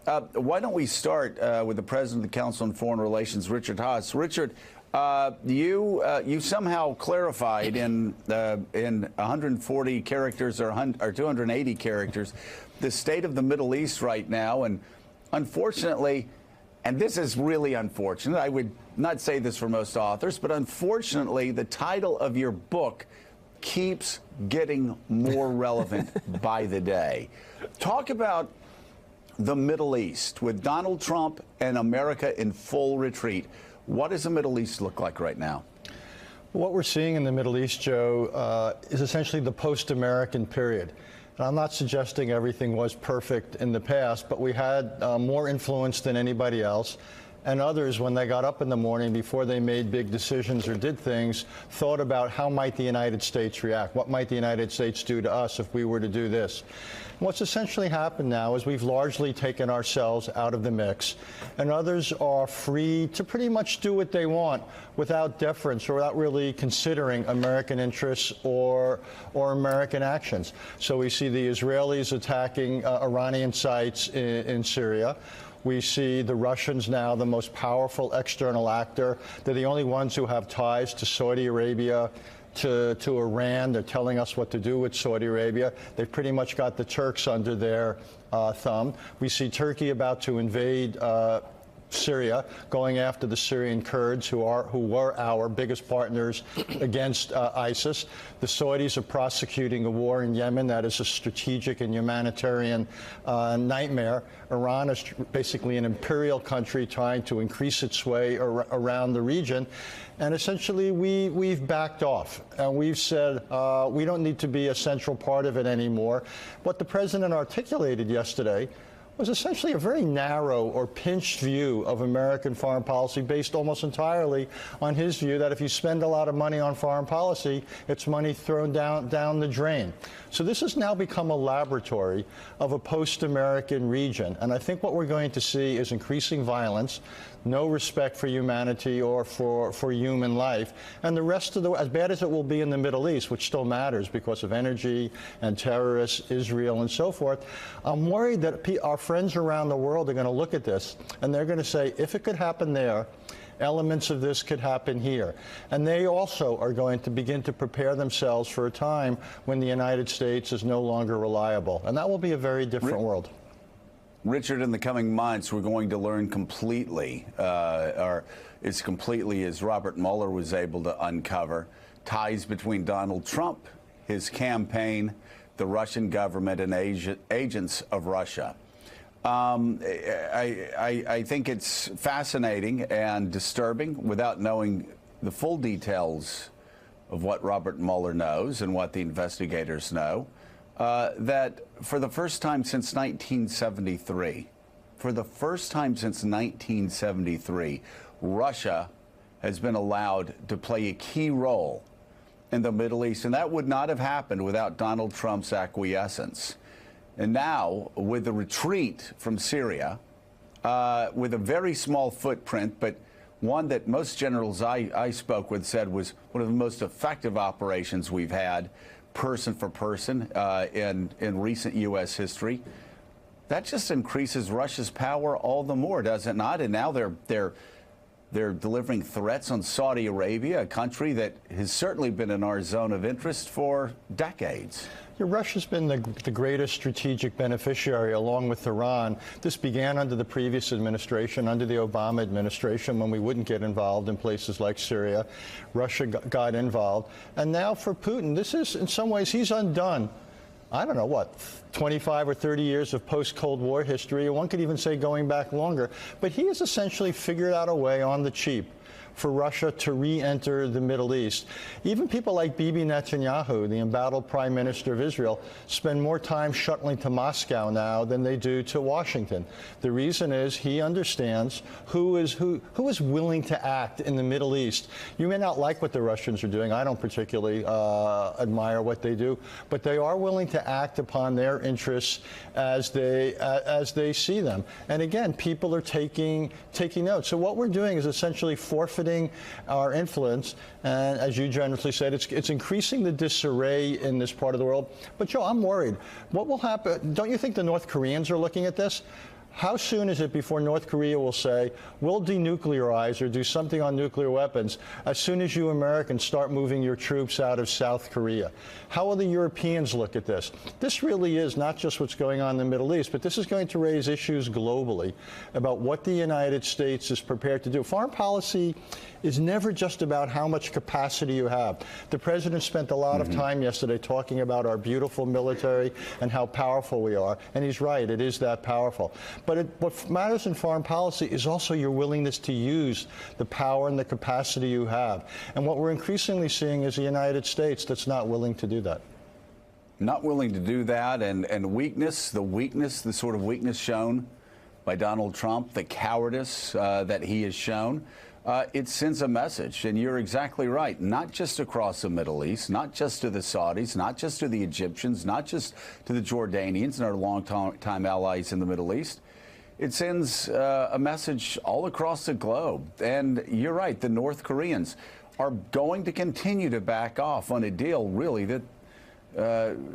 Why don't we start with the president of the Council on Foreign Relations, Richard Haass. Richard, you somehow clarified in 140 characters or 280 characters the state of the Middle East right now, and unfortunately, and this is really unfortunate, I would not say this for most authors, but unfortunately, the title of your book keeps getting more relevant by the day. Talk about the Middle East with Donald Trump and America in full retreat. What does the Middle East look like right now? What we're seeing in the Middle East, Joe, is essentially the post-American period. And I'm not suggesting everything was perfect in the past, but we had more influence than anybody else. And others, when they got up in the morning, before they made big decisions or did things, thought about how might the United States react? What might the United States do to us if we were to do this? What's essentially happened now is we've largely taken ourselves out of the mix, and others are free to pretty much do what they want without deference or without really considering American interests or American actions. So we see the Israelis attacking Iranian sites in Syria. We see the Russians now, the most powerful external actor. They're the only ones who have ties to Saudi Arabia, to Iran. They're telling us what to do with Saudi Arabia. They've pretty much got the Turks under their thumb. We see Turkey about to invade Syria, going after the Syrian Kurds, who were our biggest partners against ISIS. The Saudis are prosecuting a war in Yemen that is a strategic and humanitarian nightmare. Iran is basically an imperial country trying to increase its sway around the region. And essentially, we've backed off, and we've said we don't need to be a central part of it anymore. What the president articulated yesterday was essentially a very narrow or pinched view of American foreign policy, based almost entirely on his view that if you spend a lot of money on foreign policy, it's money thrown down the drain. So this has now become a laboratory of a post-American region. And I think what we're going to see is increasing violence, no respect for humanity or for human life. And the rest of the, as bad as it will be in the Middle East, which still matters because of energy and terrorists, Israel and so forth, I'm worried that our friends around the world are going to look at this and they're going to say, if it could happen there, elements of this could happen here. And they also are going to begin to prepare themselves for a time when the United States is no longer reliable. And that will be a very different world. Richard, in the coming months, we're going to learn completely, or as completely as Robert Mueller was able to uncover, ties between Donald Trump, his campaign, the Russian government, and agents of Russia. I think it's fascinating and disturbing, without knowing the full details of what Robert Mueller knows and what the investigators know, that for the first time since 1973, Russia has been allowed to play a key role in the Middle East. And that would not have happened without Donald Trump's acquiescence. And now, with the retreat from Syria, with a very small footprint, but one that most generals I spoke with said was one of the most effective operations we've had, person for person, in recent U.S. history, that just increases Russia's power all the more, does it not? And now they're delivering threats on Saudi Arabia, a country that has certainly been in our zone of interest for decades. Yeah, Russia's been the greatest strategic beneficiary, along with Iran. This began under the previous administration, under the Obama administration, when we wouldn't get involved in places like Syria. Russia got involved. And now for Putin, this is, in some ways, he's undone, I don't know what, 25 or 30 years of post-Cold War history. One could even say going back longer. But he has essentially figured out a way on the cheap for Russia to re-enter the Middle East. Even people like Bibi Netanyahu, the embattled Prime Minister of Israel, spend more time shuttling to Moscow now than they do to Washington. The reason is he understands who is willing to act in the Middle East. You may not like what the Russians are doing. I don't particularly admire what they do, but they are willing to act upon their interests as they see them. And again, people are taking note. So what we're doing is essentially forfeiting our influence, and as you generously said, it's increasing the disarray in this part of the world. But Joe, I'm worried. What will happen? Don't you think the North Koreans are looking at this? How soon is it before North Korea will say, we'll denuclearize or do something on nuclear weapons as soon as you Americans start moving your troops out of South Korea? How will the Europeans look at this? This really is not just what's going on in the Middle East, but this is going to raise issues globally about what the United States is prepared to do. Foreign policy is never just about how much capacity you have. The president spent a lot of time yesterday talking about our beautiful military and how powerful we are, and he's right, it is that powerful. But what matters in foreign policy is also your willingness to use the power and the capacity you have. And what we're increasingly seeing is a United States that's not willing to do that. Not willing to do that, and weakness, the sort of weakness shown by Donald Trump, the cowardice that he has shown, it sends a message. And you're exactly right, not just across the Middle East, not just to the Saudis, not just to the Egyptians, not just to the Jordanians and our long-time allies in the Middle East. It sends a message all across the globe. And you're right, the North Koreans are going to continue to back off on a deal, really, that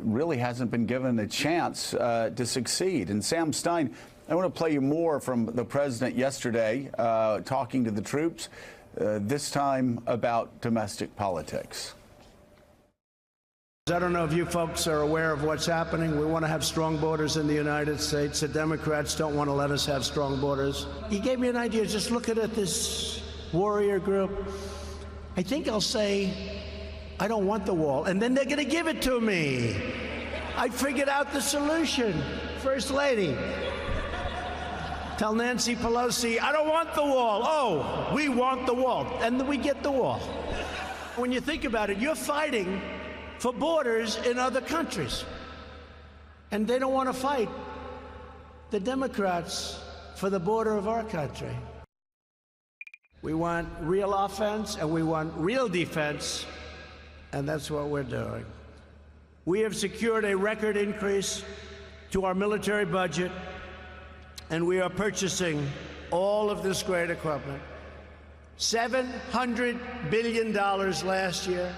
really hasn't been given a chance to succeed. And Sam Stein, I want to play you more from the president yesterday talking to the troops, this time about domestic politics. I don't know if you folks are aware of what's happening. We want to have strong borders in the United States. The Democrats don't want to let us have strong borders. He gave me an idea. Just looking at this warrior group, I think I'll say, I don't want the wall. And then they're going to give it to me. I figured out the solution. First Lady, tell Nancy Pelosi, I don't want the wall. Oh, we want the wall. And then we get the wall. When you think about it, you're fighting for borders in other countries. And they don't want to fight the Democrats for the border of our country. We want real offense and we want real defense, and that's what we're doing. We have secured a record increase to our military budget, and we are purchasing all of this great equipment. $700 billion last year.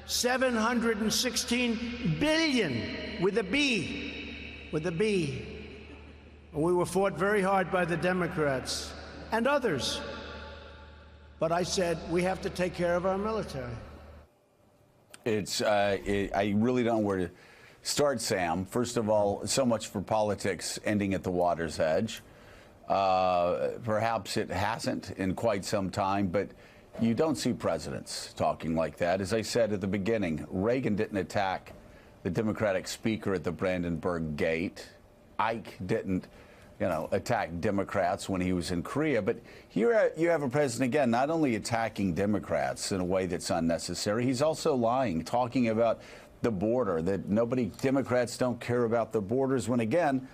716 billion with a B, with a B. And we were fought very hard by the Democrats and others. But I said, we have to take care of our military. I really don't know where to start, Sam. First of all, so much for politics ending at the water's edge. Perhaps it hasn't in quite some time, but you don't see presidents talking like that. As I said at the beginning, Reagan didn't attack the Democratic speaker at the Brandenburg Gate. Ike didn't, attack Democrats when he was in Korea. But here you have a president, again, not only attacking Democrats in a way that's unnecessary, he's also lying, talking about the border, that Democrats don't care about the borders, when, again,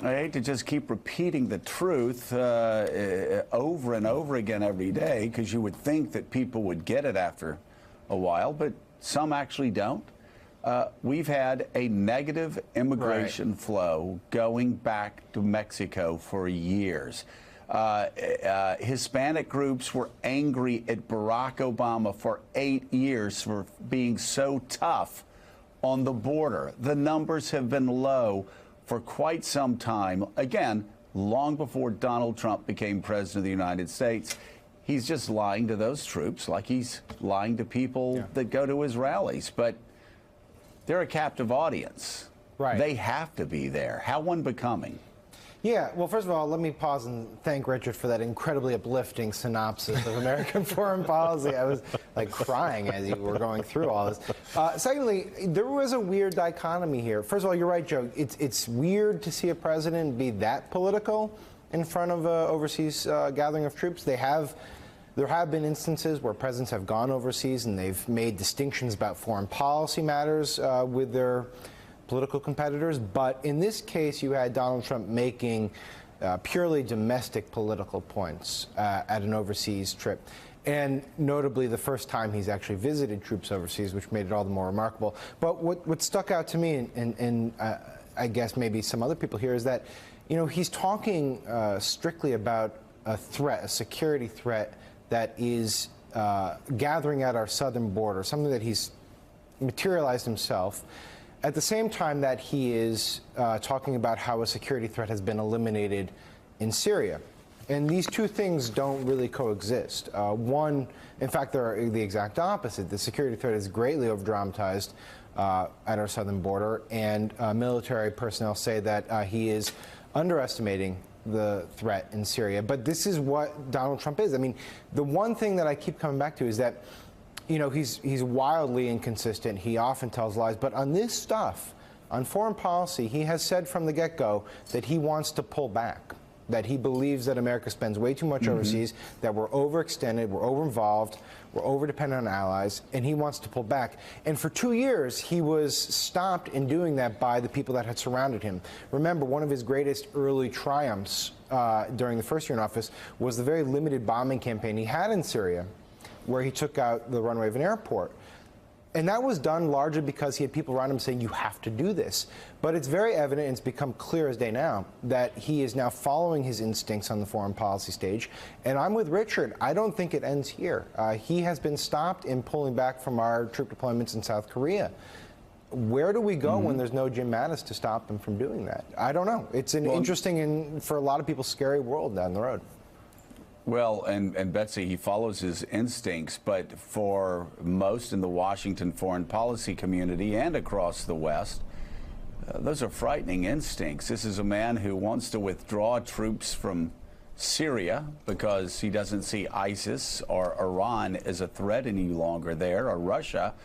I hate to just keep repeating the truth over and over again every day, because you would think that people would get it after a while, but some actually don't. We've had a negative immigration flow going back to Mexico for years. Hispanic groups were angry at Barack Obama for 8 years for being so tough on the border. The numbers have been low for quite some time, again, long before Donald Trump became president of the United States. He's just lying to those troops like he's lying to people that go to his rallies. But they're a captive audience. Right. They have to be there. How unbecoming. Yeah, well, first of all, let me pause and thank Richard for that incredibly uplifting synopsis of American foreign policy. I was like crying as you were going through all this. Secondly, there was a weird dichotomy here. First of all, you're right, Joe. It's weird to see a president be that political in front of an overseas gathering of troops. There have been instances where presidents have gone overseas and they've made distinctions about foreign policy matters with their political competitors, but in this case, you had Donald Trump making purely domestic political points at an overseas trip, and notably the first time he's actually visited troops overseas, which made it all the more remarkable. But what stuck out to me, and I guess maybe some other people here, is that he's talking strictly about a threat, a security threat that is gathering at our southern border, something that he's materialized himself. at the same time that he is talking about how a security threat has been eliminated in Syria. And these two things don't really coexist. One, in fact, they're the exact opposite. The security threat is greatly over-dramatized at our southern border, and military personnel say that he is underestimating the threat in Syria. But this is what Donald Trump is. I mean, the one thing that I keep coming back to is that, you know, he's wildly inconsistent. He often tells lies. But on this stuff, on foreign policy, he has said from the get-go that he wants to pull back, that he believes that America spends way too much overseas, that we're overextended, we're overinvolved, we're overdependent on allies, and he wants to pull back. And for 2 years, he was stopped in doing that by the people that had surrounded him. Remember, one of his greatest early triumphs during the first year in office was the very limited bombing campaign he had in Syria, where he took out the runway of an airport. And that was done largely because he had people around him saying, you have to do this. But it's very evident, and it's become clear as day now, that he is now following his instincts on the foreign policy stage. And I'm with Richard. I don't think it ends here. He has been stopped in pulling back from our troop deployments in South Korea. Where do we go when there's no Jim Mattis to stop him from doing that? I don't know. It's an interesting and, for a lot of people, scary world down the road. Well, and Betsy, he follows his instincts, but for most in the Washington foreign policy community and across the West, those are frightening instincts. This is a man who wants to withdraw troops from Syria because he doesn't see ISIS or Iran as a threat any longer there, or Russia,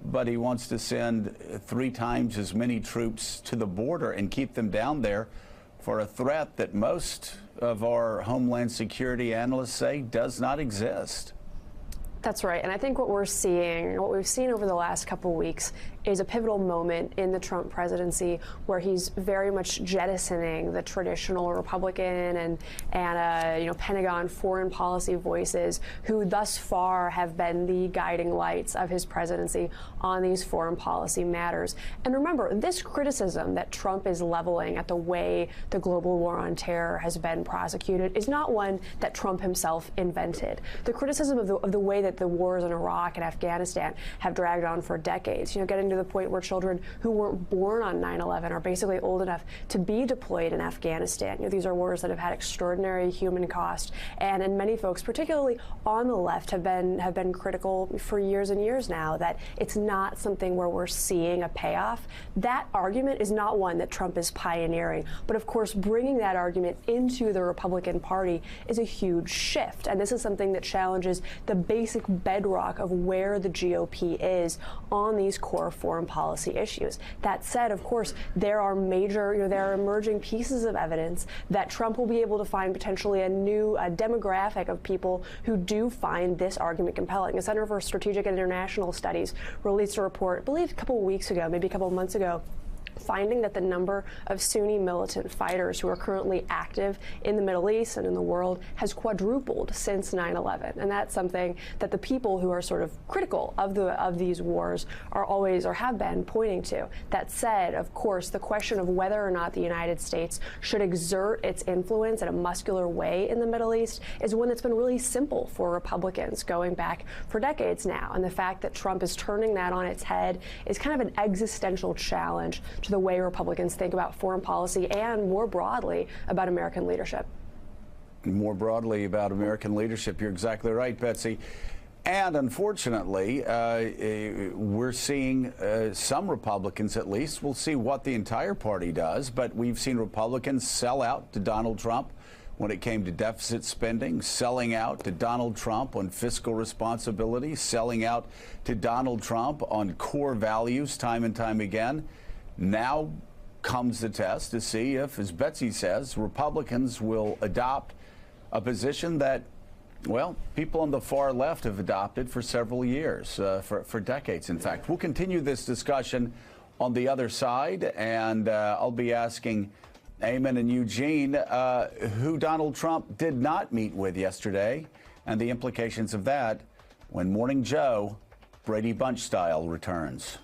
but he wants to send 3 times as many troops to the border and keep them down there for a threat that most of our Homeland Security analysts say does not exist. That's right. And I think what we've seen over the last couple of weeks is a pivotal moment in the Trump presidency where he's very much jettisoning the traditional Republican and Pentagon foreign policy voices who thus far have been the guiding lights of his presidency on these foreign policy matters. And remember, this criticism that Trump is leveling at the way the global war on terror has been prosecuted is not one that Trump himself invented. The criticism of the way that the wars in Iraq and Afghanistan have dragged on for decades, getting to the point where children who weren't born on 9/11 are basically old enough to be deployed in Afghanistan. These are wars that have had extraordinary human cost, and many folks, particularly on the left, have been critical for years and years now that it's not something where we're seeing a payoff. That argument is not one that Trump is pioneering, but of course bringing that argument into the Republican Party is a huge shift, and this is something that challenges the basic bedrock of where the GOP is on these core foreign policy issues. That said, of course, there are emerging pieces of evidence that Trump will be able to find potentially a new demographic of people who do find this argument compelling. The Center for Strategic and International Studies released a report, I believe a couple of weeks ago, maybe a couple of months ago, finding that the number of Sunni militant fighters who are currently active in the Middle East and in the world has quadrupled since 9/11. And that's something that the people who are sort of critical of these wars are always, or have been, pointing to. That said, of course, the question of whether or not the United States should exert its influence in a muscular way in the Middle East is one that's been really simple for Republicans going back for decades now. And the fact that Trump is turning that on its head is kind of an existential challenge to the way Republicans think about foreign policy and more broadly about American leadership. More broadly about American leadership, you're exactly right, Betsy. And unfortunately, we're seeing some Republicans, at least, we'll see what the entire party does, but we've seen Republicans sell out to Donald Trump when it came to deficit spending, selling out to Donald Trump on fiscal responsibility, selling out to Donald Trump on core values time and time again. Now comes the test to see if, as Betsy says, Republicans will adopt a position that, well, people on the far left have adopted for several years, for decades, in fact. We'll continue this discussion on the other side, and I'll be asking Eamon and Eugene who Donald Trump did not meet with yesterday and the implications of that when Morning Joe, Brady Bunch style, returns.